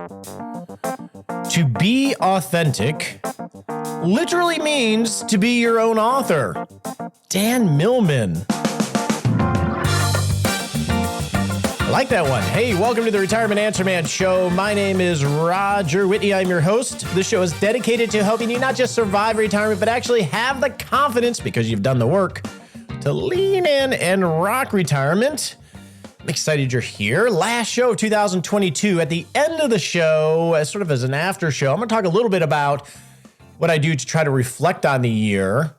To be authentic literally means to be your own author. Dan Millman. I like that one. Hey, welcome to the Retirement Answer Man Show. My name is Roger Whitney. I'm your host. This show is dedicated to helping you not just survive retirement, but actually have the confidence, because you've done the work, to lean in and rock retirement. I'm excited you're here. Last show of 2022. At the end of the show, as sort of as an after show, I'm going to talk a little bit about what I do to try to reflect on the year.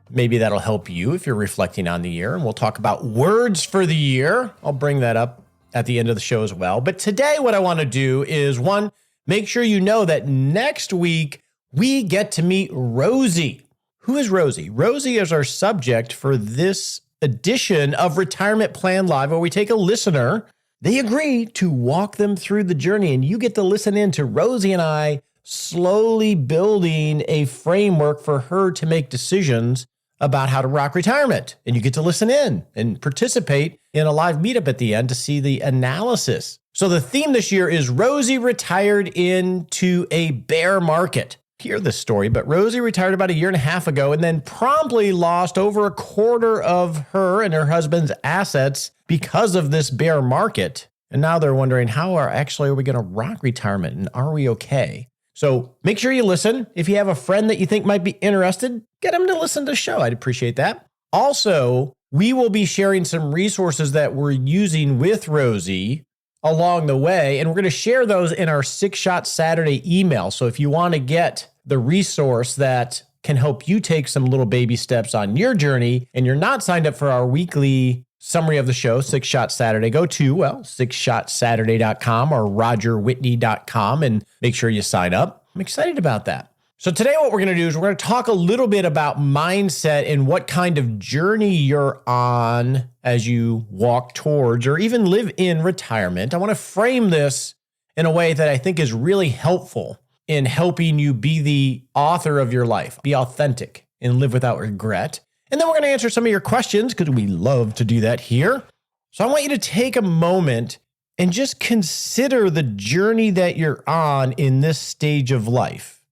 Maybe that'll help you if you're reflecting on the year. And we'll talk about words for the year. I'll bring that up at the end of the show as well. But today, what I want to do is, one, make sure you know that next week we get to meet Rosie. Who is Rosie? Rosie is our subject for this edition of Retirement Plan Live, where we take a listener. They agree to walk them through the journey, and you get to listen in to Rosie and I slowly building a framework for her to make decisions about how to rock retirement. And you get to listen in and participate in a live meetup at the end to see the analysis. So the theme this year is Rosie retired into a bear market. Hear this story, but Rosie retired about 1.5 years ago and then promptly lost over 1/4 of her and her husband's assets because of this bear market. And now they're wondering, how are we going to rock retirement, and are we okay? So make sure you listen. If you have a friend that you think might be interested, get them to listen to the show. I'd appreciate that. Also, we will be sharing some resources that we're using with Rosie along the way, and we're going to share those in our 6-Shot Saturday email. So if you want to get the resource that can help you take some little baby steps on your journey, and you're not signed up for our weekly summary of the show, 6-Shot Saturday, go to, 6shotsaturday.com or rogerwhitney.com and make sure you sign up. I'm excited about that. So today what we're going to do is we're going to talk a little bit about mindset and what kind of journey you're on as you walk towards or even live in retirement. I want to frame this in a way that I think is really helpful in helping you be the author of your life, be authentic, and live without regret. And then we're going to answer some of your questions, because we love to do that here. So I want you to take a moment and just consider the journey that you're on in this stage of life.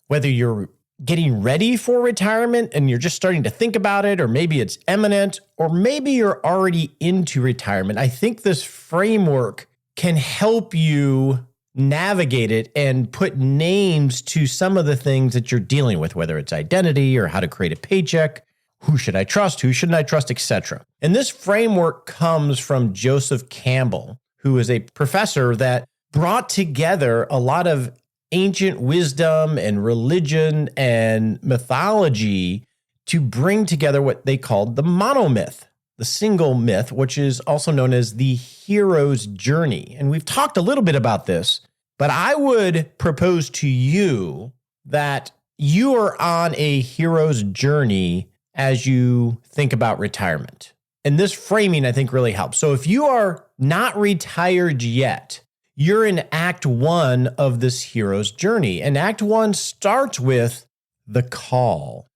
Whether you're getting ready for retirement and you're just starting to think about it, or maybe it's imminent, or maybe you're already into retirement. I think this framework can help you navigate it and put names to some of the things that you're dealing with, whether it's identity or how to create a paycheck, who should I trust, who shouldn't I trust, etc. And this framework comes from Joseph Campbell, who is a professor that brought together a lot of ancient wisdom and religion and mythology to bring together what they called the monomyth, the single myth, which is also known as the hero's journey. And we've talked a little bit about this, but I would propose to you that you are on a hero's journey as you think about retirement. And this framing, I think, really helps. So if you are not retired yet, you're in Act 1 of this hero's journey. And Act 1 starts with the call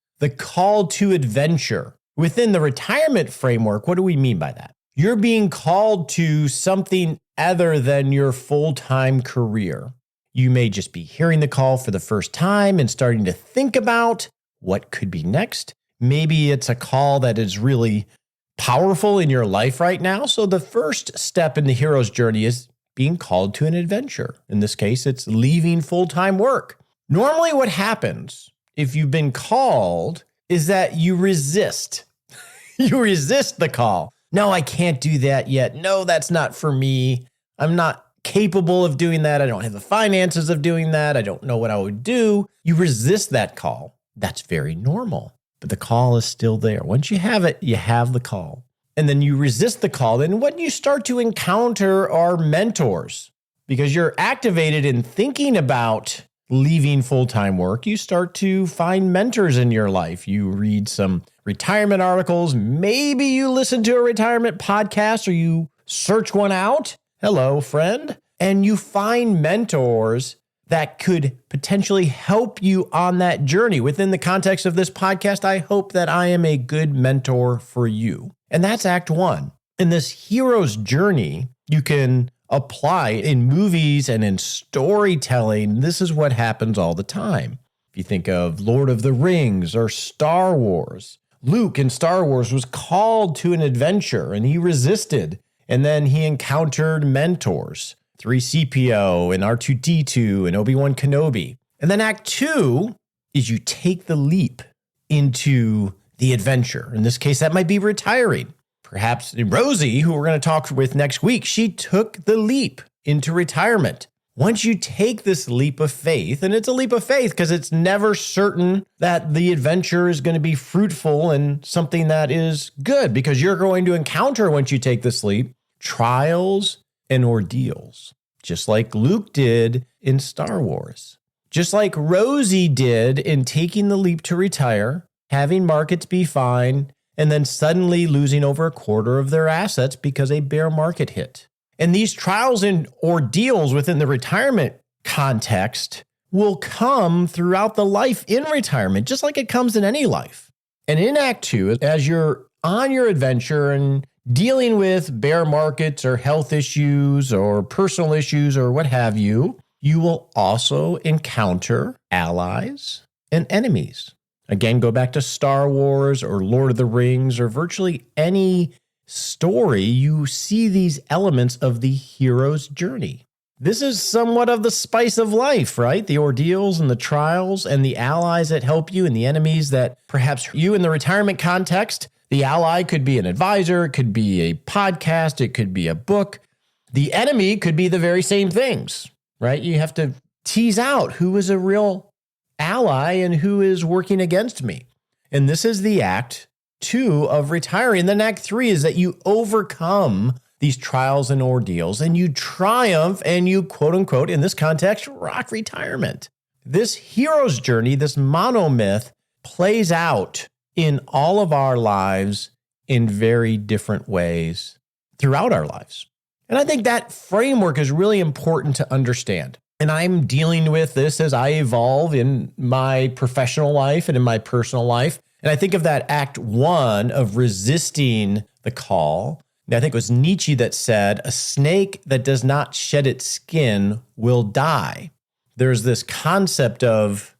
to adventure. Within the retirement framework, what do we mean by that? You're being called to something other than your full-time career. You may just be hearing the call for the first time and starting to think about what could be next. Maybe it's a call that is really powerful in your life right now. So the first step in the hero's journey is being called to an adventure. In this case, it's leaving full-time work. Normally what happens if you've been called is that you resist. You resist the call. No, I can't do that yet. No, that's not for me. I'm not capable of doing that. I don't have the finances of doing that. I don't know what I would do. You resist that call. That's very normal. But the call is still there. Once you have it, you have the call. And then you resist the call. Then what you start to encounter are mentors. Because you're activated in thinking about leaving full-time work, you start to find mentors in your life. You read some retirement articles. Maybe you listen to a retirement podcast or you search one out. Hello, friend. And you find mentors that could potentially help you on that journey. Within the context of this podcast, I hope that I am a good mentor for you. And that's Act 1. In this hero's journey, you can apply in movies and in storytelling. This is what happens all the time. If you think of Lord of the Rings or Star Wars, Luke in Star Wars was called to an adventure and he resisted. And then he encountered mentors, 3CPO and R2D2 and Obi-Wan Kenobi. And then Act 2 is you take the leap into the adventure. In this case, that might be retiring. Perhaps Rosie, who we're going to talk with next week, she took the leap into retirement. Once you take this leap of faith, and it's a leap of faith because it's never certain that the adventure is going to be fruitful and something that is good, because you're going to encounter, once you take this leap, trials and ordeals, just like Luke did in Star Wars, just like Rosie did in taking the leap to retire, having markets be fine, and then suddenly losing over a quarter of their assets because a bear market hit. And these trials and ordeals within the retirement context will come throughout the life in retirement, just like it comes in any life. And in Act 2, as you're on your adventure and dealing with bear markets or health issues or personal issues or what have you, you will also encounter allies and enemies. Again, go back to Star Wars or Lord of the Rings or virtually any story, you see these elements of the hero's journey. This is somewhat of the spice of life, right? The ordeals and the trials and the allies that help you and the enemies that perhaps you in the retirement context, the ally could be an advisor, it could be a podcast, it could be a book. The enemy could be the very same things, right? You have to tease out who is a real ally and who is working against me. And this is the Act 2 of retiring. And then Act 3 is that you overcome these trials and ordeals and you triumph and you, quote unquote, in this context, rock retirement. This hero's journey, this monomyth, plays out in all of our lives in very different ways throughout our lives. And I think that framework is really important to understand. And I'm dealing with this as I evolve in my professional life and in my personal life. And I think of that Act 1 of resisting the call. And I think it was Nietzsche that said, a snake that does not shed its skin will die. There's this concept of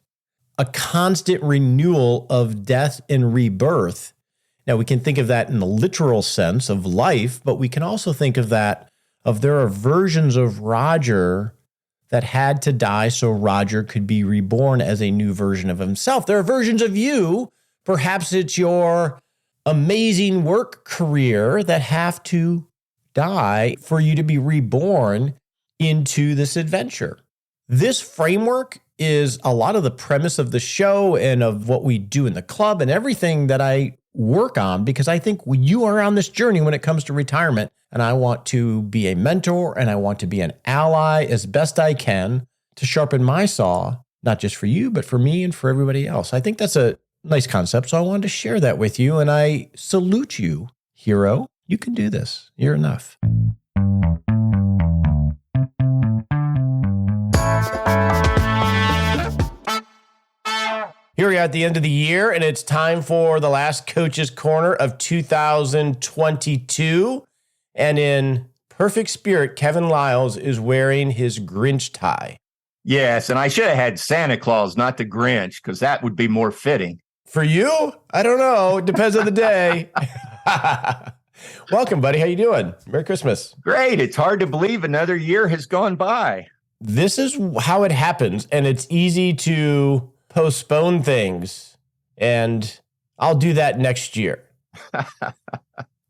a constant renewal of death and rebirth. Now, we can think of that in the literal sense of life, but we can also think of that of there are versions of Roger that had to die so Roger could be reborn as a new version of himself. There are versions of you, perhaps it's your amazing work career, that have to die for you to be reborn into this adventure. This framework is a lot of the premise of the show and of what we do in the club and everything that I work on, because I think you are on this journey when it comes to retirement. And I want to be a mentor and I want to be an ally as best I can to sharpen my saw, not just for you, but for me and for everybody else. I think that's a nice concept. So I wanted to share that with you. And I salute you, hero. You can do this. You're enough. Here we are at the end of the year, and it's time for the last Coach's Corner of 2022. And in perfect spirit, Kevin Lyles is wearing his Grinch tie. Yes, and I should have had Santa Claus, not the Grinch, because that would be more fitting. For you? I don't know. It depends on the day. Welcome, buddy. How you doing? Merry Christmas. Great. It's hard to believe another year has gone by. This is how it happens, and it's easy to postpone things, and I'll do that next year.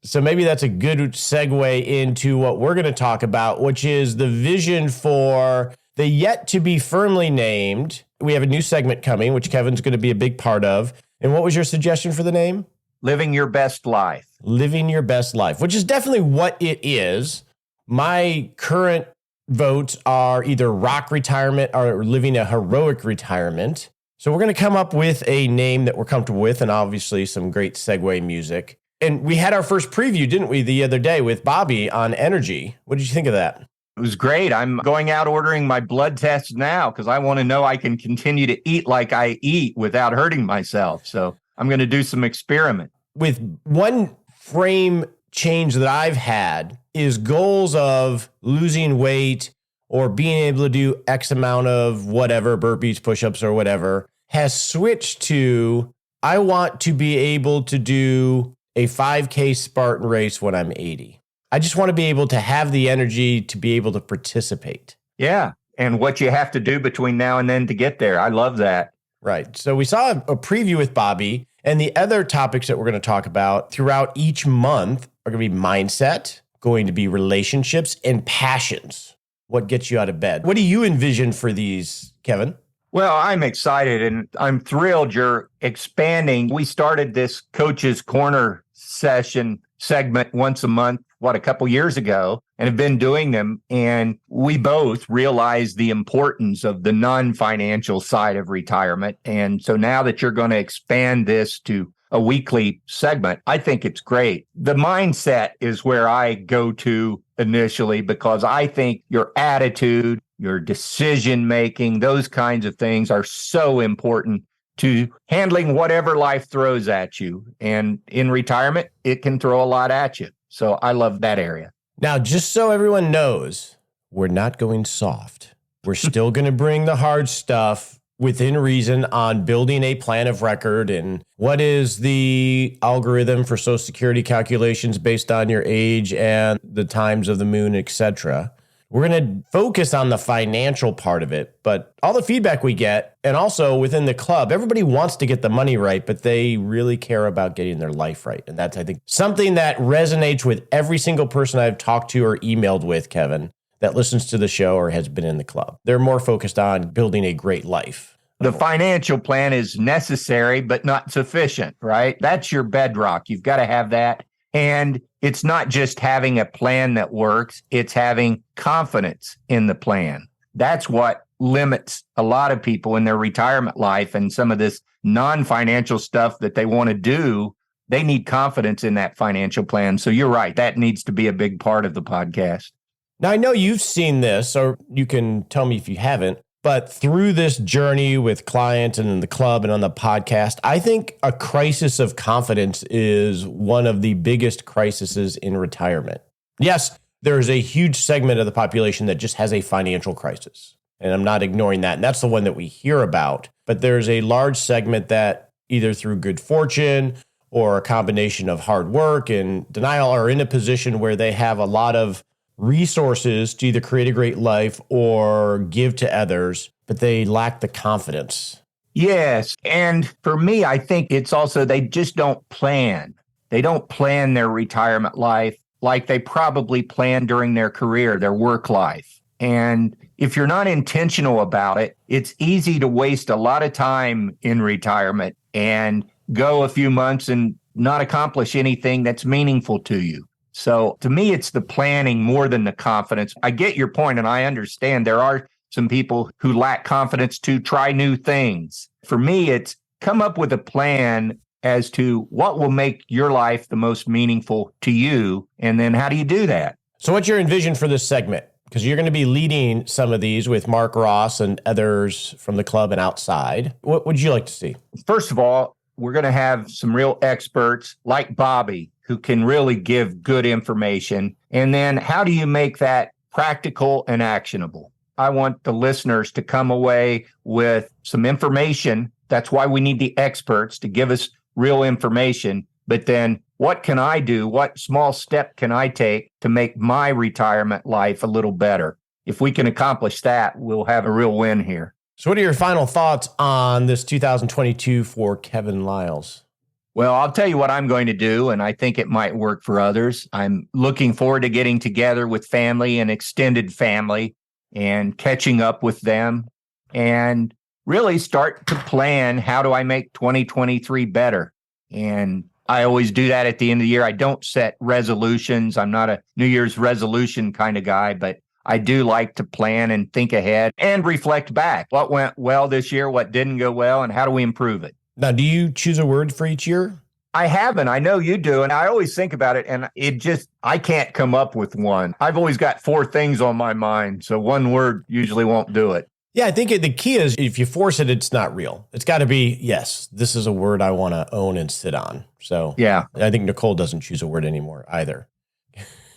So maybe that's a good segue into what we're going to talk about, which is the vision for the yet to be firmly named. We have a new segment coming, which Kevin's going to be a big part of. And what was your suggestion for the name? Living Your Best Life. Living Your Best Life, which is definitely what it is. My current votes are either rock retirement or living a heroic retirement. So we're going to come up with a name that we're comfortable with, and obviously some great segue music. And we had our first preview, didn't we, the other day with Bobby on energy. What did you think of that? It was great. I'm going out ordering my blood tests now because I want to know I can continue to eat like I eat without hurting myself. So I'm going to do some experiment. With one frame change that I've had is goals of losing weight or being able to do X amount of whatever, burpees, push-ups, or whatever, has switched to, I want to be able to do a 5K Spartan race when I'm 80. I just want to be able to have the energy to be able to participate. Yeah. And what you have to do between now and then to get there. I love that. Right. So we saw a preview with Bobby, and the other topics that we're going to talk about throughout each month are going to be mindset, going to be relationships, and passions. What gets you out of bed? What do you envision for these, Kevin? Well, I'm excited and I'm thrilled you're expanding. We started this Coach's Corner segment once a month, a couple years ago, and have been doing them. And we both realize the importance of the non-financial side of retirement. And so now that you're going to expand this to a weekly segment, I think it's great. The mindset is where I go to initially because I think your attitude, your decision making, those kinds of things are so important to handling whatever life throws at you. And in retirement, it can throw a lot at you. So I love that area. Now, just so everyone knows, we're not going soft. We're still going to bring the hard stuff within reason on building a plan of record and what is the algorithm for Social Security calculations based on your age and the times of the moon, etc. We're going to focus on the financial part of it, but all the feedback we get, and also within the club, everybody wants to get the money right, but they really care about getting their life right. And that's, I think, something that resonates with every single person I've talked to or emailed with, Kevin, that listens to the show or has been in the club. They're more focused on building a great life. The financial plan is necessary, but not sufficient, right? That's your bedrock. You've got to have that. And it's not just having a plan that works, it's having confidence in the plan. That's what limits a lot of people in their retirement life and some of this non-financial stuff that they want to do. They need confidence in that financial plan. So you're right. That needs to be a big part of the podcast. Now, I know you've seen this, or you can tell me if you haven't, but through this journey with clients and in the club and on the podcast, I think a crisis of confidence is one of the biggest crises in retirement. Yes, there is a huge segment of the population that just has a financial crisis, and I'm not ignoring that. And that's the one that we hear about. But there's a large segment that either through good fortune or a combination of hard work and denial are in a position where they have a lot of resources to either create a great life or give to others, but they lack the confidence. Yes. And for me, I think it's also they just don't plan. They don't plan their retirement life like they probably plan during their career, their work life. And if you're not intentional about it, it's easy to waste a lot of time in retirement and go a few months and not accomplish anything that's meaningful to you. So to me, it's the planning more than the confidence. I get your point, and I understand there are some people who lack confidence to try new things. For me, it's come up with a plan as to what will make your life the most meaningful to you, and then how do you do that? So what's your envision for this segment? Because you're going to be leading some of these with Mark Ross and others from the club and outside. What would you like to see? First of all, we're going to have some real experts like Bobby who can really give good information. And then how do you make that practical and actionable? I want the listeners to come away with some information. That's why we need the experts to give us real information. But then what can I do? What small step can I take to make my retirement life a little better? If we can accomplish that, we'll have a real win here. So what are your final thoughts on this 2022 for Kevin Lyles? Well, I'll tell you what I'm going to do, and I think it might work for others. I'm looking forward to getting together with family and extended family and catching up with them and really start to plan, how do I make 2023 better? And I always do that at the end of the year. I don't set resolutions. I'm not a New Year's resolution kind of guy, but I do like to plan and think ahead and reflect back. What went well this year? What didn't go well? And how do we improve it? Now, do you choose a word for each year? I haven't. I know you do. And I always think about it. And I can't come up with one. I've always got 4 things on my mind. So one word usually won't do it. Yeah, I think the key is if you force it, it's not real. It's got to be, yes, this is a word I want to own and sit on. So Yeah. I think Nicole doesn't choose a word anymore either.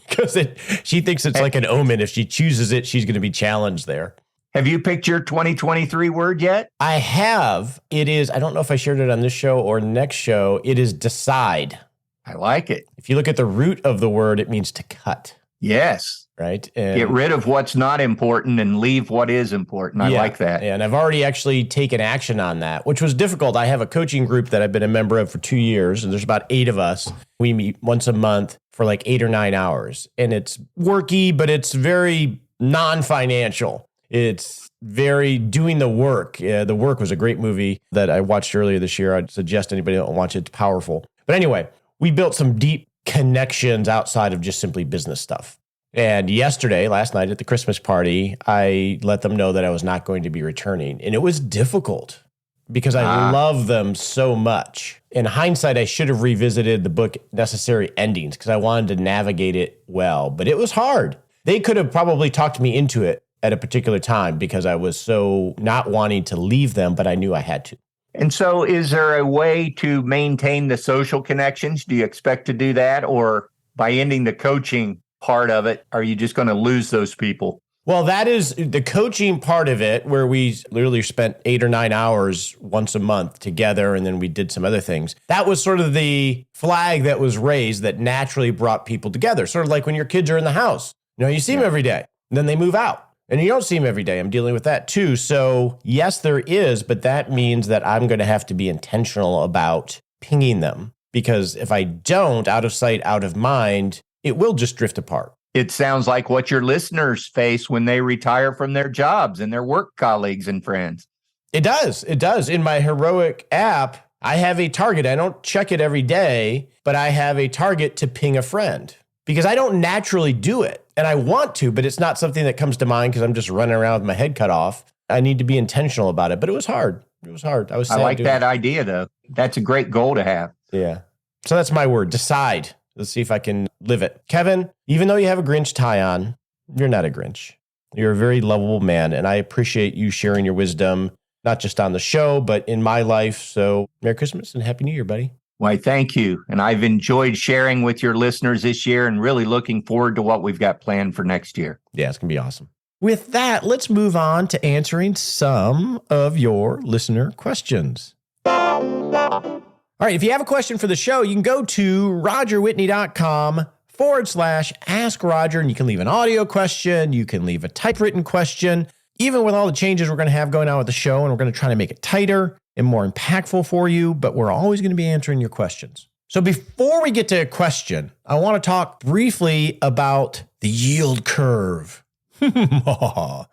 Because she thinks it's like an omen. If she chooses it, she's going to be challenged there. Have you picked your 2023 word yet? I have. It is, I don't know if I shared it on this show or next show. It is decide. I like it. If you look at the root of the word, it means to cut. Yes. Right? And get rid of what's not important and leave what is important. I like that. And I've already actually taken action on that, which was difficult. I have a coaching group that I've been a member of for 2 years, and there's about 8 of us. We meet once a month for like 8 or 9 hours. And it's worky, but it's very non-financial. It's very doing the work. The Work was a great movie that I watched earlier this year. I'd suggest anybody don't watch it. It's powerful. But anyway, we built some deep connections outside of just simply business stuff. And last night at the Christmas party, I let them know that I was not going to be returning. And it was difficult because I love them so much. In hindsight, I should have revisited the book Necessary Endings because I wanted to navigate it well. But it was hard. They could have probably talked me into it at a particular time because I was so not wanting to leave them, but I knew I had to. And so is there a way to maintain the social connections? Do you expect to do that? Or by ending the coaching part of it, are you just going to lose those people? Well, that is the coaching part of it, where we literally spent 8 or 9 hours once a month together, and then we did some other things. That was sort of the flag that was raised that naturally brought people together. Sort of like when your kids are in the house. You see them every day, and then they move out, and you don't see them every day. I'm dealing with that too. So yes, there is, but that means that I'm going to have to be intentional about pinging them, because if I don't, out of sight, out of mind, it will just drift apart. It sounds like what your listeners face when they retire from their jobs and their work colleagues and friends. It does. It does. In my Heroic app, I have a target. I don't check it every day, but I have a target to ping a friend because I don't naturally do it. And I want to, but it's not something that comes to mind because I'm just running around with my head cut off. I need to be intentional about it, but it was hard. It was hard. I like that idea, though. That's a great goal to have. Yeah. So that's my word, decide. Let's see if I can live it. Kevin, even though you have a Grinch tie on, you're not a Grinch. You're a very lovable man, and I appreciate you sharing your wisdom, not just on the show, but in my life. So Merry Christmas and Happy New Year, buddy. Why, thank you. And I've enjoyed sharing with your listeners this year and really looking forward to what we've got planned for next year. Yeah, it's going to be awesome. With that, let's move on to answering some of your listener questions. All right, if you have a question for the show, you can go to rogerwhitney.com/Ask Roger, and you can leave an audio question. You can leave a typewritten question. Even with all the changes we're going to have going on with the show, and we're going to try to make it tighter and more impactful for you, but we're always going to be answering your questions. So before we get to a question, I want to talk briefly about the yield curve. The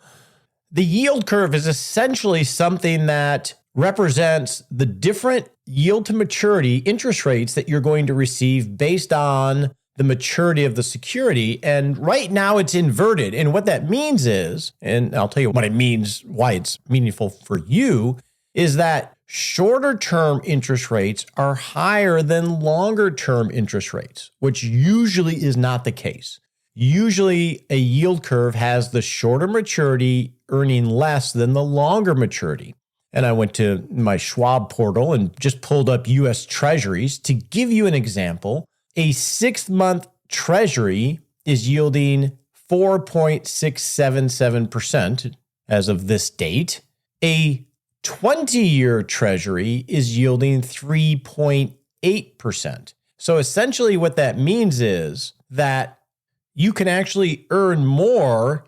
yield curve is essentially something that represents the different yield to maturity interest rates that you're going to receive based on the maturity of the security. And right now it's inverted. And what that means is, and I'll tell you what it means, why it's meaningful for you, is that shorter term interest rates are higher than longer term interest rates, which usually is not the case. Usually a yield curve has the shorter maturity earning less than the longer maturity. And I went to my Schwab portal and just pulled up U.S. Treasuries. To give you an example, a 6-month Treasury is yielding 4.677% as of this date. A 20-year Treasury is yielding 3.8%. So essentially what that means is that you can actually earn more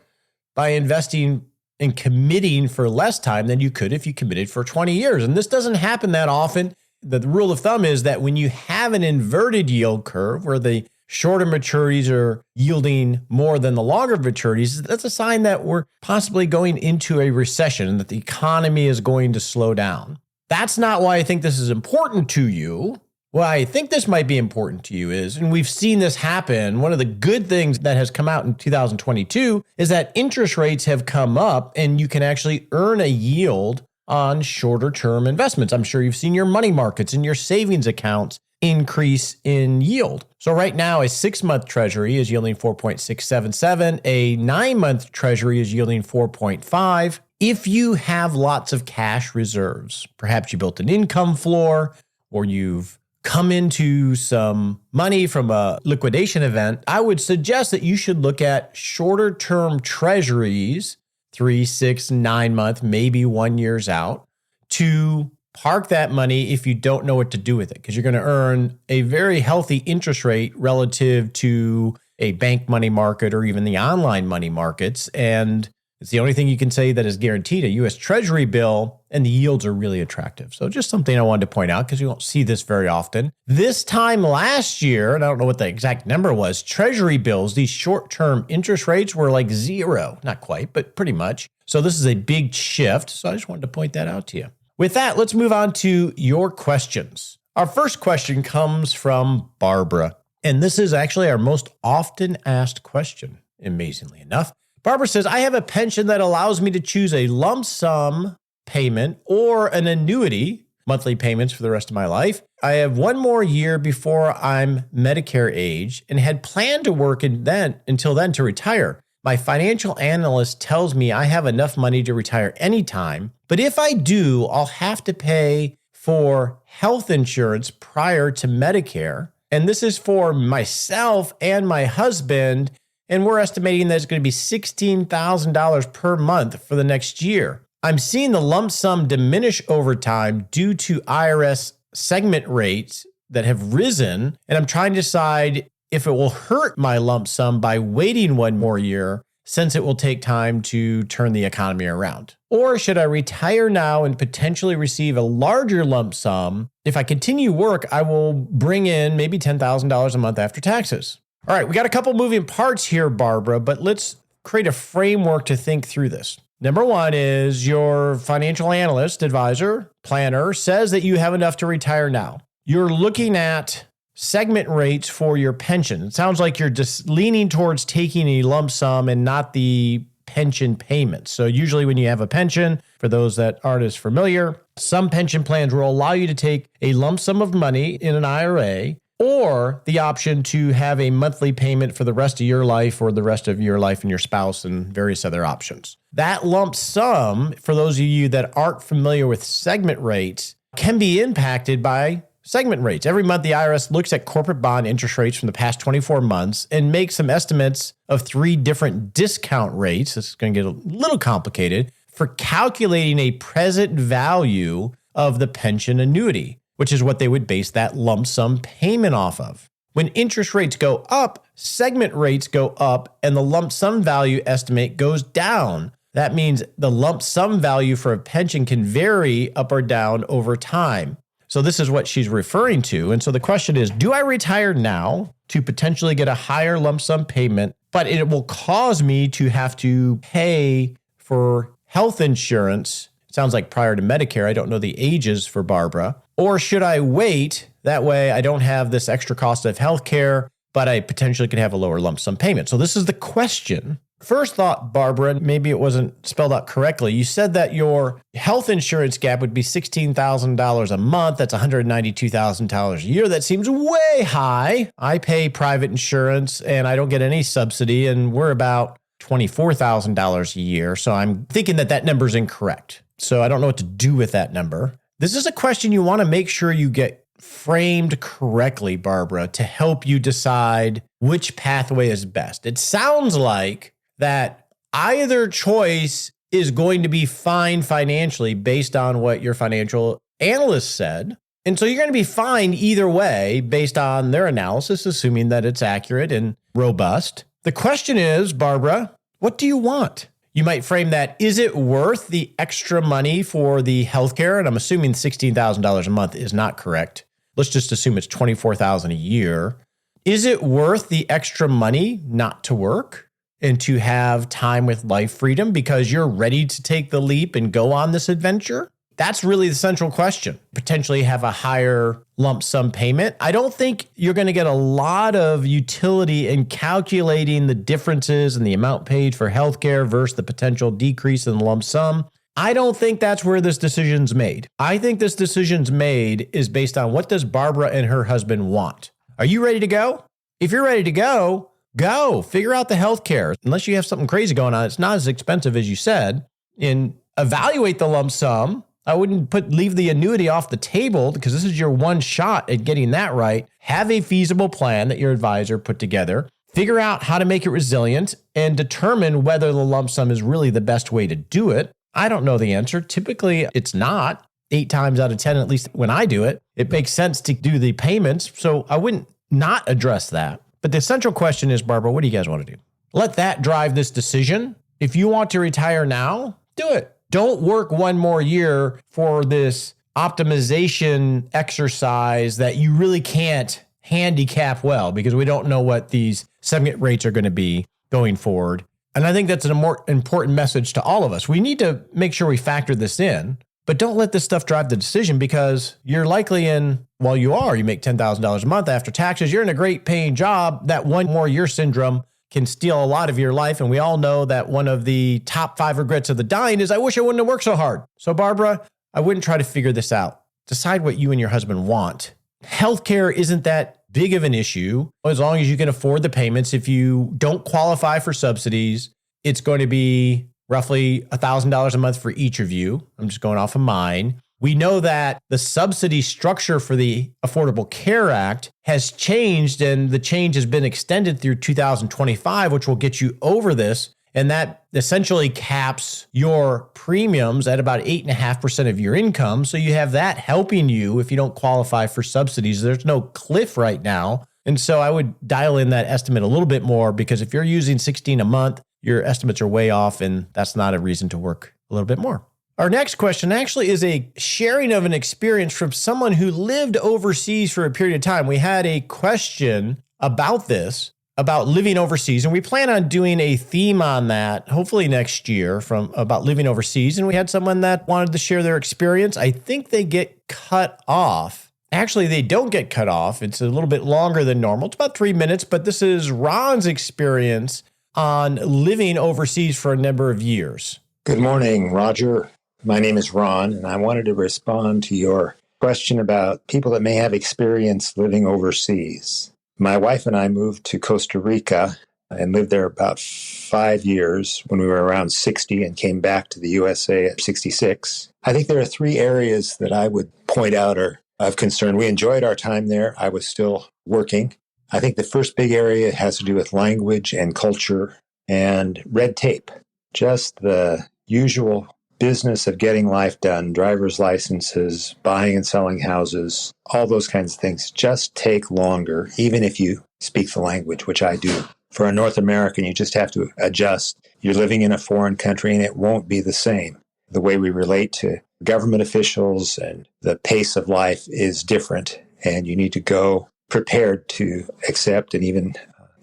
by investing and committing for less time than you could if you committed for 20 years. And this doesn't happen that often. The rule of thumb is that when you have an inverted yield curve where the shorter maturities are yielding more than the longer maturities, that's a sign that we're possibly going into a recession and that the economy is going to slow down. That's not why I think this is important to you. Why I think this might be important to you is, and we've seen this happen, one of the good things that has come out in 2022 is that interest rates have come up and you can actually earn a yield on shorter term investments. I'm sure you've seen your money markets and your savings accounts increase in yield. So right now, a 6-month Treasury is yielding 4.677. A 9-month Treasury is yielding 4.5. If you have lots of cash reserves, perhaps you built an income floor or you've come into some money from a liquidation event, I would suggest that you should look at shorter term treasuries, 3, 6, 9 month, maybe 1 years out, to park that money if you don't know what to do with it, because you're going to earn a very healthy interest rate relative to a bank money market or even the online money markets. And it's the only thing you can say that is guaranteed, a U.S. Treasury bill, and the yields are really attractive. So just something I wanted to point out because you won't see this very often. This time last year, and I don't know what the exact number was, Treasury bills, these short-term interest rates were like 0. Not quite, but pretty much. So this is a big shift. So I just wanted to point that out to you. With that, let's move on to your questions. Our first question comes from Barbara, and this is actually our most often asked question, amazingly enough. Barbara says, I have a pension that allows me to choose a lump sum payment or an annuity, monthly payments for the rest of my life. I have 1 more year before I'm Medicare age and had planned to work until then to retire. My financial analyst tells me I have enough money to retire anytime, but if I do, I'll have to pay for health insurance prior to Medicare. And this is for myself and my husband. And we're estimating that it's going to be $16,000 per month for the next year. I'm seeing the lump sum diminish over time due to IRS segment rates that have risen, and I'm trying to decide if it will hurt my lump sum by waiting 1 more year, since it will take time to turn the economy around. Or should I retire now and potentially receive a larger lump sum? If I continue work, I will bring in maybe $10,000 a month after taxes. All right, we got a couple moving parts here, Barbara, but let's create a framework to think through this. Number 1 is your financial analyst, advisor, planner says that you have enough to retire now. You're looking at segment rates for your pension. It sounds like you're just leaning towards taking a lump sum and not the pension payments. So usually when you have a pension, for those that aren't as familiar, some pension plans will allow you to take a lump sum of money in an IRA, or the option to have a monthly payment for the rest of your life or the rest of your life and your spouse and various other options. That lump sum, for those of you that aren't familiar with segment rates, can be impacted by segment rates. Every month, the IRS looks at corporate bond interest rates from the past 24 months and makes some estimates of 3 different discount rates. This is going to get a little complicated for calculating a present value of the pension annuity, which is what they would base that lump sum payment off of. When interest rates go up, segment rates go up, and the lump sum value estimate goes down. That means the lump sum value for a pension can vary up or down over time. So this is what she's referring to. And so the question is, do I retire now to potentially get a higher lump sum payment, but it will cause me to have to pay for health insurance? It sounds like prior to Medicare. I don't know the ages for Barbara. Or should I wait? That way I don't have this extra cost of healthcare, but I potentially could have a lower lump sum payment. So this is the question. First thought, Barbara, maybe it wasn't spelled out correctly. You said that your health insurance gap would be $16,000 a month. That's $192,000 a year. That seems way high. I pay private insurance and I don't get any subsidy, and we're about $24,000 a year. So I'm thinking that that number is incorrect. So I don't know what to do with that number. This is a question you want to make sure you get framed correctly, Barbara, to help you decide which pathway is best. It sounds like that either choice is going to be fine financially based on what your financial analyst said. And so you're going to be fine either way based on their analysis, assuming that it's accurate and robust. The question is, Barbara, what do you want? You might frame that, is it worth the extra money for the healthcare? And I'm assuming $16,000 a month is not correct. Let's just assume it's $24,000 a year. Is it worth the extra money not to work and to have time with life freedom because you're ready to take the leap and go on this adventure? That's really the central question. Potentially have a higher lump sum payment. I don't think you're going to get a lot of utility in calculating the differences in the amount paid for healthcare versus the potential decrease in the lump sum. I don't think that's where this decision's made. I think this decision's made is based on what does Barbara and her husband want. Are you ready to go? If you're ready to go, go. Figure out the healthcare. Unless you have something crazy going on, it's not as expensive as you said. And evaluate the lump sum. I wouldn't leave the annuity off the table because this is your one shot at getting that right. Have a feasible plan that your advisor put together. Figure out how to make it resilient and determine whether the lump sum is really the best way to do it. I don't know the answer. Typically, it's not. 8 times out of 10, at least when I do it, it makes sense to do the payments. So I wouldn't not address that. But the central question is, Barbara, what do you guys want to do? Let that drive this decision. If you want to retire now, do it. Don't work one more year for this optimization exercise that you really can't handicap well because we don't know what these segment rates are going to be going forward. And I think that's a more important message to all of us. We need to make sure we factor this in, but don't let this stuff drive the decision because you're likely you make $10,000 a month after taxes. You're in a great paying job. That one more year syndrome can steal a lot of your life. And we all know that one of the top 5 regrets of the dying is, I wish I wouldn't have worked so hard. So Barbara, I wouldn't try to figure this out. Decide what you and your husband want. Healthcare isn't that big of an issue as long as you can afford the payments. If you don't qualify for subsidies, it's going to be roughly $1,000 a month for each of you. I'm just going off of mine. We know that the subsidy structure for the Affordable Care Act has changed, and the change has been extended through 2025, which will get you over this. And that essentially caps your premiums at about 8.5% of your income. So you have that helping you if you don't qualify for subsidies. There's no cliff right now. And so I would dial in that estimate a little bit more because if you're using $16 a month, your estimates are way off, and that's not a reason to work a little bit more. Our next question actually is a sharing of an experience from someone who lived overseas for a period of time. We had a question about this, about living overseas, and we plan on doing a theme on that, hopefully next year, about living overseas. And we had someone that wanted to share their experience. I think they get cut off. Actually, they don't get cut off. It's a little bit longer than normal. It's about 3 minutes, but this is Ron's experience on living overseas for a number of years. Good morning, Roger. My name is Ron, and I wanted to respond to your question about people that may have experience living overseas. My wife and I moved to Costa Rica and lived there about 5 years when we were around 60 and came back to the USA at 66. I think there are 3 areas that I would point out are of concern. We enjoyed our time there. I was still working. I think the first big area has to do with language and culture and red tape. Just the usual business of getting life done, driver's licenses, buying and selling houses, all those kinds of things just take longer, even if you speak the language, which I do. For a North American, you just have to adjust. You're living in a foreign country and it won't be the same. The way we relate to government officials and the pace of life is different, and you need to go prepared to accept and even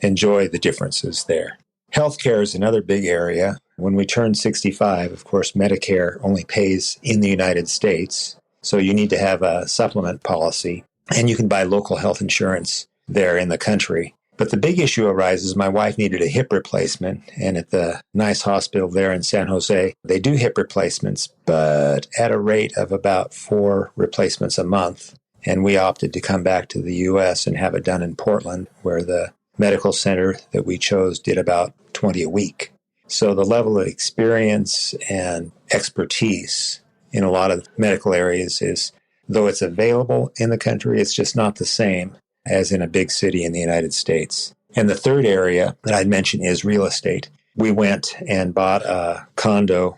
enjoy the differences there. Healthcare is another big area. When we turn 65, of course, Medicare only pays in the United States, so you need to have a supplement policy, and you can buy local health insurance there in the country. But the big issue arises, my wife needed a hip replacement, and at the nice hospital there in San Jose, they do hip replacements, but at a rate of about 4 replacements a month. And we opted to come back to the U.S. and have it done in Portland, where the medical center that we chose did about 20 a week. So the level of experience and expertise in a lot of medical areas is, though it's available in the country, it's just not the same as in a big city in the United States. And the third area that I'd mention is real estate. We went and bought a condo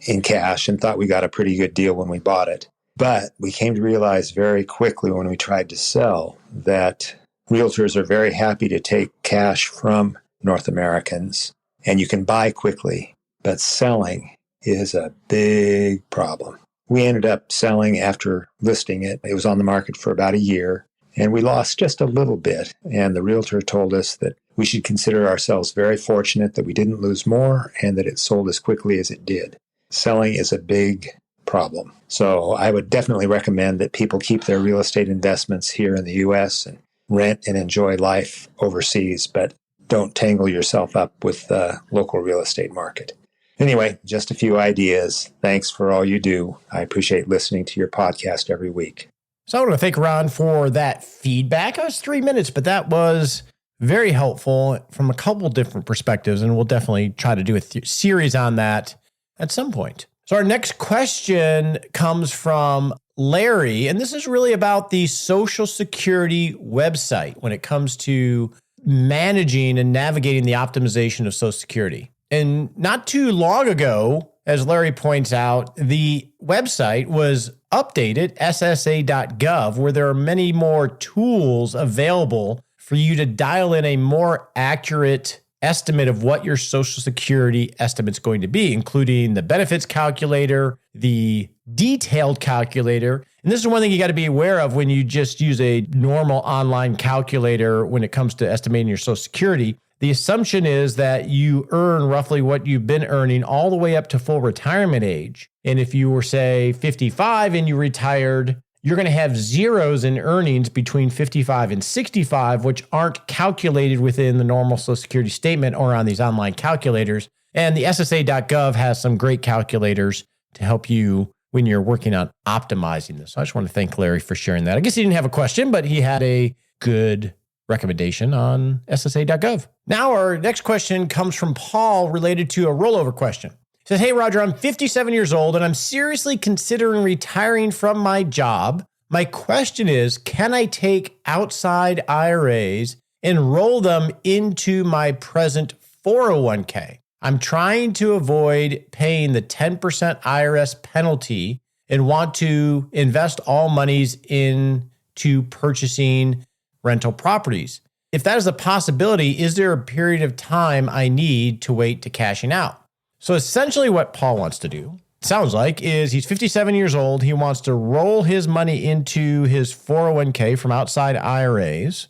in cash and thought we got a pretty good deal when we bought it. But we came to realize very quickly when we tried to sell that realtors are very happy to take cash from North Americans, and you can buy quickly, but selling is a big problem. We ended up selling after listing it. It was on the market for about a year, and we lost just a little bit. And the realtor told us that we should consider ourselves very fortunate that we didn't lose more and that it sold as quickly as it did. Selling is a big problem. So I would definitely recommend that people keep their real estate investments here in the U.S. and rent and enjoy life overseas, but don't tangle yourself up with the local real estate market. Anyway, just a few ideas. Thanks for all you do. I appreciate listening to your podcast every week. So I want to thank Ron for that feedback. It was 3 minutes, but that was very helpful from a couple different perspectives, and we'll definitely try to do a series on that at some point. So our next question comes from Larry, and this is really about the Social Security website when it comes to managing and navigating the optimization of Social Security. And not too long ago, as Larry points out, the website was updated, ssa.gov, where there are many more tools available for you to dial in a more accurate estimate of what your Social Security estimate's going to be, including the benefits calculator, the detailed calculator. And this is one thing you got to be aware of when you just use a normal online calculator when it comes to estimating your Social Security. The assumption is that you earn roughly what you've been earning all the way up to full retirement age. And if you were, say, 55 and you retired, you're going to have zeros in earnings between 55 and 65, which aren't calculated within the normal Social Security statement or on these online calculators. And the SSA.gov has some great calculators to help you when you're working on optimizing this. So I just want to thank Larry for sharing that. I guess he didn't have a question, but he had a good recommendation on SSA.gov. Now our next question comes from Paul related to a rollover question. He says, hey, Roger, I'm 57 years old and I'm seriously considering retiring from my job. My question is, can I take outside IRAs and roll them into my present 401k? I'm trying to avoid paying the 10% IRS penalty and want to invest all monies into purchasing rental properties. If that is a possibility, is there a period of time I need to wait to cashing out? So essentially what Paul wants to do, it sounds like, is he's 57 years old. He wants to roll his money into his 401k from outside IRAs.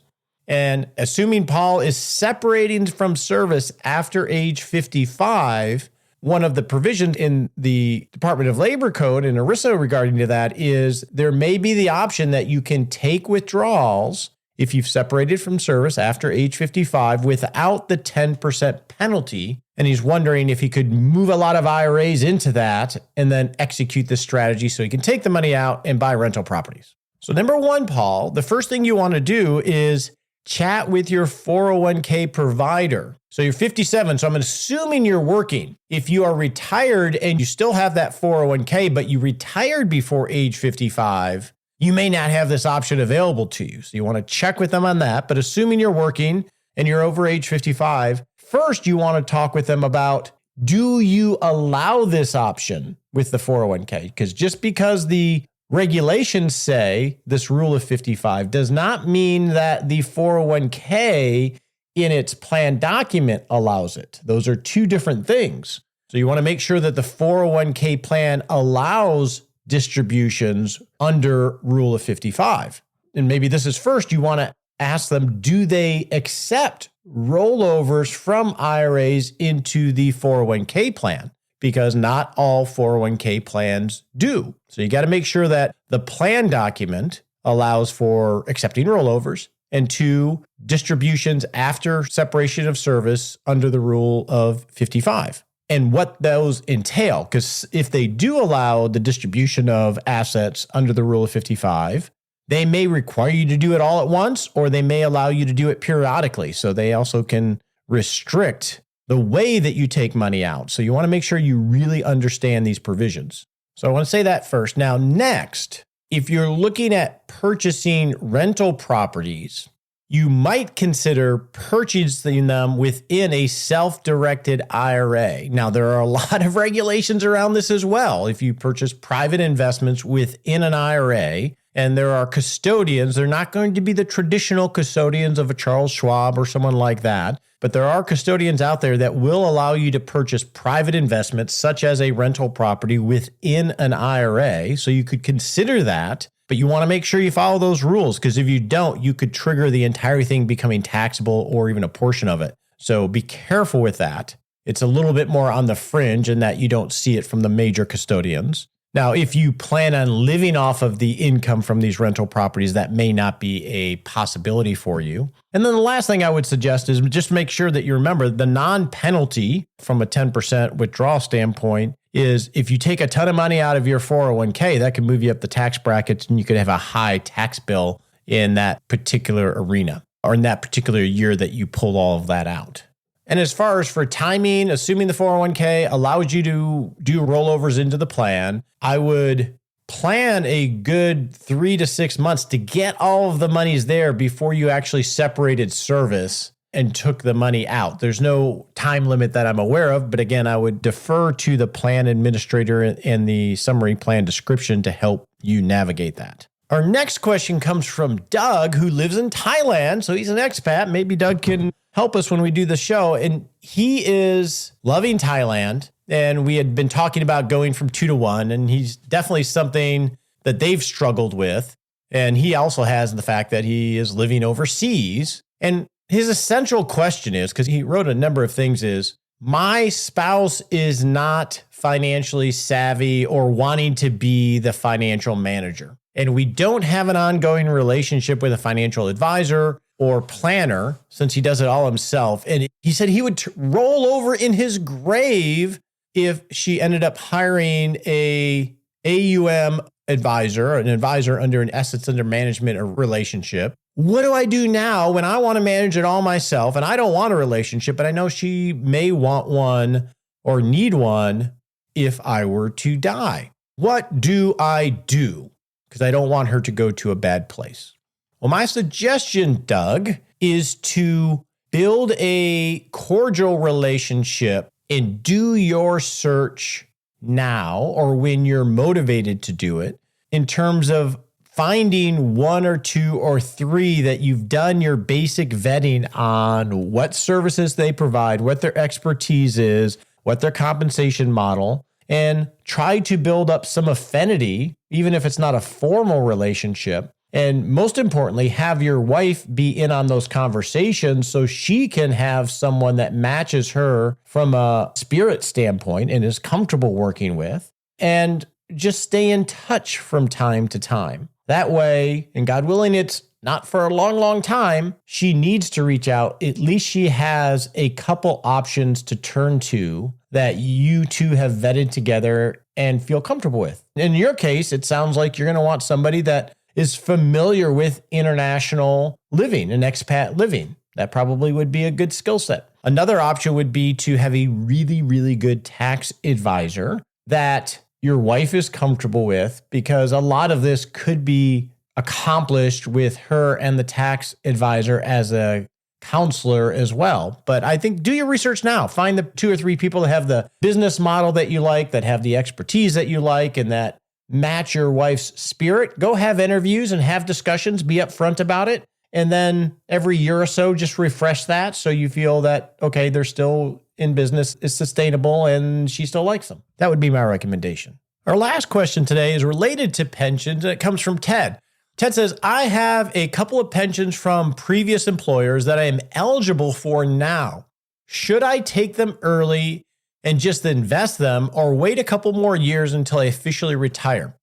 And assuming Paul is separating from service after age 55, one of the provisions in the Department of Labor Code and ERISA regarding to that is there may be the option that you can take withdrawals if you've separated from service after age 55 without the 10% penalty. And he's wondering if he could move a lot of IRAs into that and then execute this strategy so he can take the money out and buy rental properties. So number one, Paul, the first thing you want to do is chat with your 401k provider. So you're 57, so I'm assuming you're working. If you are retired and you still have that 401k, but you retired before age 55, you may not have this option available to you. So you want to check with them on that. But assuming you're working and you're over age 55, first you want to talk with them about, do you allow this option with the 401k? Because just because the regulations say this rule of 55 does not mean that the 401k in its plan document allows it. Those are two different things. So you want to make sure that the 401k plan allows distributions under rule of 55. And maybe this is first, you want to ask them, do they accept rollovers from IRAs into the 401k plan? Because not all 401k plans do. So you got to make sure that the plan document allows for accepting rollovers, and two, distributions after separation of service under the rule of 55. And what those entail, because if they do allow the distribution of assets under the rule of 55, they may require you to do it all at once, or they may allow you to do it periodically. So they also can restrict the way that you take money out. So you want to make sure you really understand these provisions. So I want to say that first. Now, next, if you're looking at purchasing rental properties, you might consider purchasing them within a self-directed IRA. Now, there are a lot of regulations around this as well. If you purchase private investments within an IRA, and there are custodians, they're not going to be the traditional custodians of a Charles Schwab or someone like that, but there are custodians out there that will allow you to purchase private investments, such as a rental property within an IRA. So you could consider that. But you want to make sure you follow those rules, because if you don't, you could trigger the entire thing becoming taxable or even a portion of it. So be careful with that. It's a little bit more on the fringe in that you don't see it from the major custodians. Now, if you plan on living off of the income from these rental properties, that may not be a possibility for you. And then the last thing I would suggest is just make sure that you remember the non-penalty from a 10% withdrawal standpoint is if you take a ton of money out of your 401k, that can move you up the tax brackets and you could have a high tax bill in that particular arena or in that particular year that you pull all of that out. And as far as for timing, assuming the 401k allows you to do rollovers into the plan, I would plan a good 3 to 6 months to get all of the monies there before you actually separated service and took the money out. There's no time limit that I'm aware of, but again, I would defer to the plan administrator in the summary plan description to help you navigate that. Our next question comes from Doug, who lives in Thailand. So he's an expat. Maybe Doug can help us when we do the show. And he is loving Thailand. And we had been talking about going from 2 to 1. And he's definitely something that they've struggled with. And he also has the fact that he is living overseas. And his essential question is, because he wrote a number of things, is my spouse is not financially savvy or wanting to be the financial manager. And we don't have an ongoing relationship with a financial advisor or planner since he does it all himself. And he said he would roll over in his grave if she ended up hiring a AUM advisor, an advisor under an assets under management or relationship. What do I do now when I want to manage it all myself and I don't want a relationship, but I know she may want one or need one if I were to die? What do I do? Because I don't want her to go to a bad place. Well, my suggestion, Doug, is to build a cordial relationship and do your search now or when you're motivated to do it in terms of finding 1 or 2 or 3 that you've done your basic vetting on what services they provide, what their expertise is, what their compensation model, and try to build up some affinity, even if it's not a formal relationship. And most importantly, have your wife be in on those conversations so she can have someone that matches her from a spirit standpoint and is comfortable working with, and just stay in touch from time to time. That way, and God willing, it's not for a long, long time, she needs to reach out. At least she has a couple options to turn to that you two have vetted together and feel comfortable with. In your case, it sounds like you're going to want somebody that is familiar with international living and expat living. That probably would be a good skill set. Another option would be to have a really, really good tax advisor that your wife is comfortable with, because a lot of this could be accomplished with her and the tax advisor as a counselor as well. But I think do your research now. Find the 2 or 3 people that have the business model that you like, that have the expertise that you like, and that match your wife's spirit. Go have interviews and have discussions, be upfront about it. And then every year or so, just refresh that so you feel that, okay, they're still in business, is sustainable, and she still likes them. That would be my recommendation. Our last question today is related to pensions, and it comes from Ted. Ted says, I have a couple of pensions from previous employers that I am eligible for now. Should I take them early and just invest them, or wait a couple more years until I officially retire?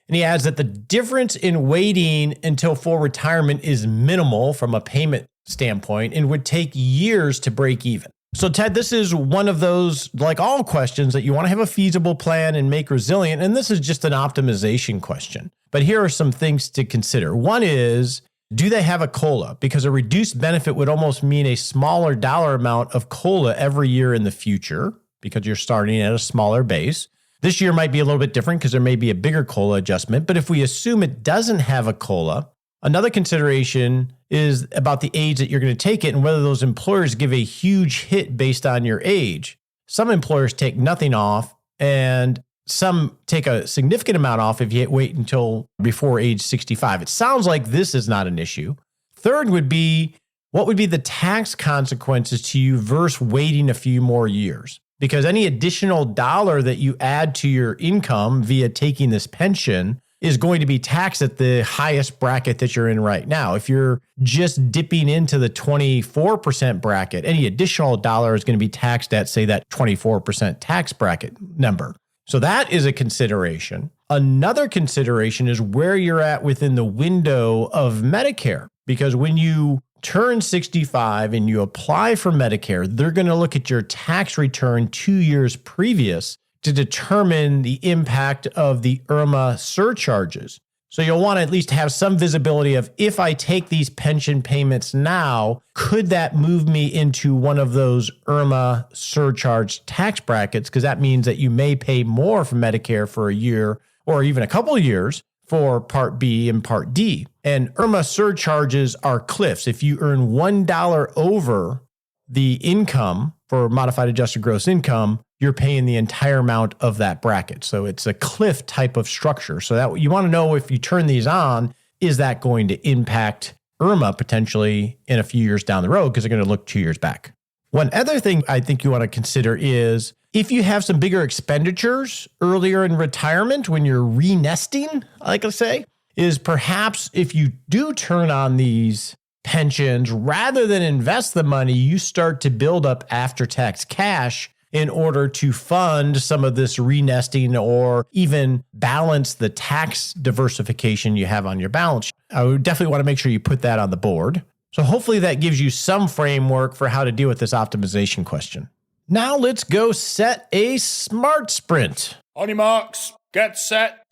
And he adds that the difference in waiting until full retirement is minimal from a payment standpoint and would take years to break even. So Ted, this is one of those, like all questions, that you want to have a feasible plan and make resilient. And this is just an optimization question. But here are some things to consider. One is, do they have a COLA? Because a reduced benefit would almost mean a smaller dollar amount of COLA every year in the future, because you're starting at a smaller base. This year might be a little bit different because there may be a bigger COLA adjustment. But if we assume it doesn't have a COLA, another consideration is about the age that you're going to take it and whether those employers give a huge hit based on your age. Some employers take nothing off, and some take a significant amount off if you wait until before age 65. It sounds like this is not an issue. Third would be, what would be the tax consequences to you versus waiting a few more years? Because any additional dollar that you add to your income via taking this pension is going to be taxed at the highest bracket that you're in right now. If you're just dipping into the 24% bracket, any additional dollar is going to be taxed at, say, that 24% tax bracket number. So that is a consideration. Another consideration is where you're at within the window of Medicare. Because when you turn 65 and you apply for Medicare, they're going to look at your tax return 2 years previous to determine the impact of the IRMA surcharges. So you'll want to at least have some visibility of, if I take these pension payments now, could that move me into one of those IRMA surcharge tax brackets? Because that means that you may pay more for Medicare for a year or even a couple of years for Part B and Part D. And IRMA surcharges are cliffs. If you earn $1 over the income for modified adjusted gross income, you're paying the entire amount of that bracket. So it's a cliff type of structure. So that you want to know, if you turn these on, is that going to impact IRMA potentially in a few years down the road, because they're going to look 2 years back. One other thing I think you want to consider is, if you have some bigger expenditures earlier in retirement when you're re-nesting, like I say, is perhaps if you do turn on these pensions, rather than invest the money, you start to build up after-tax cash in order to fund some of this re-nesting or even balance the tax diversification you have on your balance sheet. I would definitely want to make sure you put that on the board. So hopefully that gives you some framework for how to deal with this optimization question. Now let's go set a smart sprint. On your marks, get set.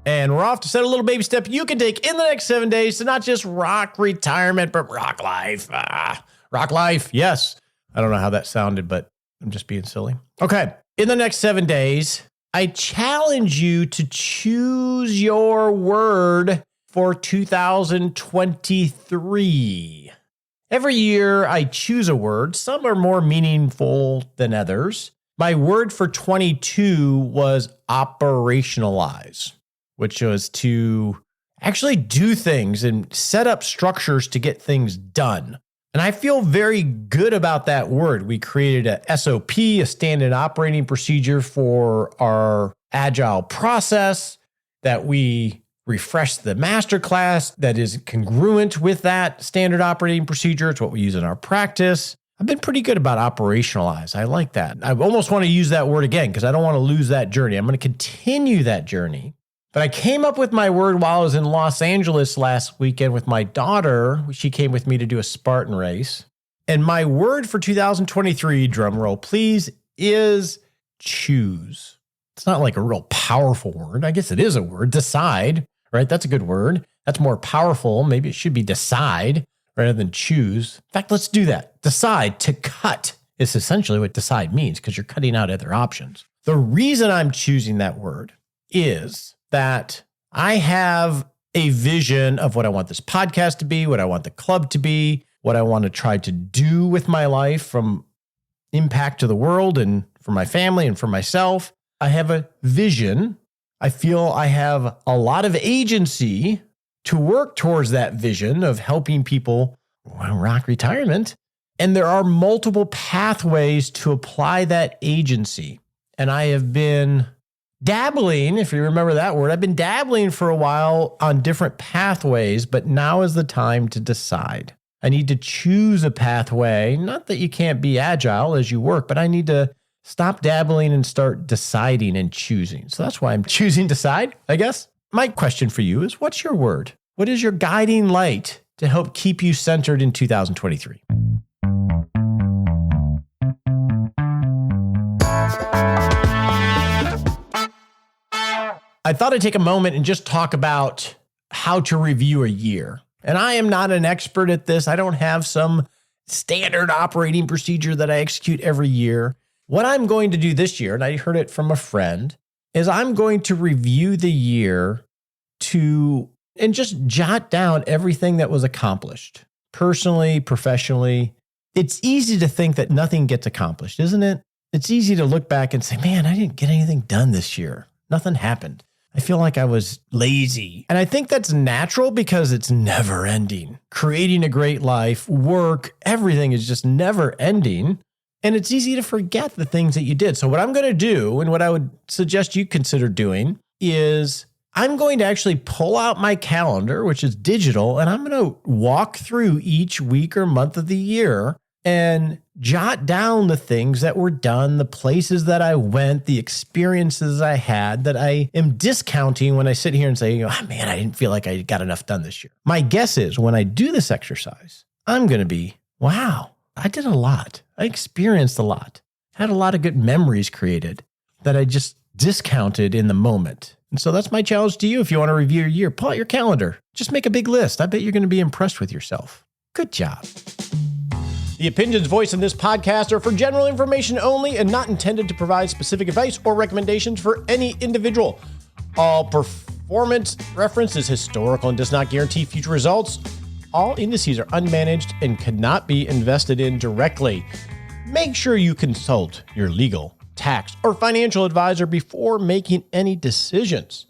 And we're off to set a little baby step you can take in the next 7 days to not just rock retirement, but rock life. Rock life, yes. I don't know how that sounded, but I'm just being silly. Okay, in the next 7 days, I challenge you to choose your word for 2023. Every year, I choose a word. Some are more meaningful than others. My word for 22 was operationalize, which was to actually do things and set up structures to get things done. And I feel very good about that word. We created a SOP, a standard operating procedure for our agile process, that we refreshed the masterclass that is congruent with that standard operating procedure. It's what we use in our practice. I've been pretty good about operationalize. I like that. I almost want to use that word again because I don't want to lose that journey. I'm going to continue that journey. But I came up with my word while I was in Los Angeles last weekend with my daughter. She came with me to do a Spartan race. And my word for 2023, drum roll please, is choose. It's not like a real powerful word. I guess it is a word. Decide, right? That's a good word. That's more powerful. Maybe it should be decide rather than choose. In fact, let's do that. Decide, to cut, is essentially what decide means, because you're cutting out other options. The reason I'm choosing that word is that I have a vision of what I want this podcast to be, what I want the club to be, what I want to try to do with my life from impact to the world and for my family and for myself. I have a vision. I feel I have a lot of agency to work towards that vision of helping people rock retirement. And there are multiple pathways to apply that agency. And I have been dabbling, if you remember that word, I've been dabbling for a while on different pathways, but now is the time to decide. I need to choose a pathway. Not that you can't be agile as you work, but I need to stop dabbling and start deciding and choosing. So that's why I'm choosing decide, I guess. My question for you is, what's your word? What is your guiding light to help keep you centered in 2023? I thought I'd take a moment and just talk about how to review a year. And I am not an expert at this. I don't have some standard operating procedure that I execute every year. What I'm going to do this year, and I heard it from a friend, is I'm going to review the year and just jot down everything that was accomplished, personally, professionally. It's easy to think that nothing gets accomplished, isn't it? It's easy to look back and say, man, I didn't get anything done this year. Nothing happened. I feel like I was lazy. And I think that's natural because it's never ending. Creating a great life, work, everything is just never ending. And it's easy to forget the things that you did. So what I'm going to do, and what I would suggest you consider doing, is I'm going to actually pull out my calendar, which is digital, and I'm going to walk through each week or month of the year and jot down the things that were done, the places that I went, the experiences I had that I am discounting when I sit here and say, oh man, I didn't feel like I got enough done this year. My guess is when I do this exercise, I'm going to be, wow, I did a lot. I experienced a lot. had a lot of good memories created that I just discounted in the moment. And so that's my challenge to you. If you want to review your year, pull out your calendar. Just make a big list. I bet you're going to be impressed with yourself. Good job. The opinions voiced in this podcast are for general information only and not intended to provide specific advice or recommendations for any individual. All performance reference is historical and does not guarantee future results. All indices are unmanaged and cannot be invested in directly. Make sure you consult your legal, tax, or financial advisor before making any decisions.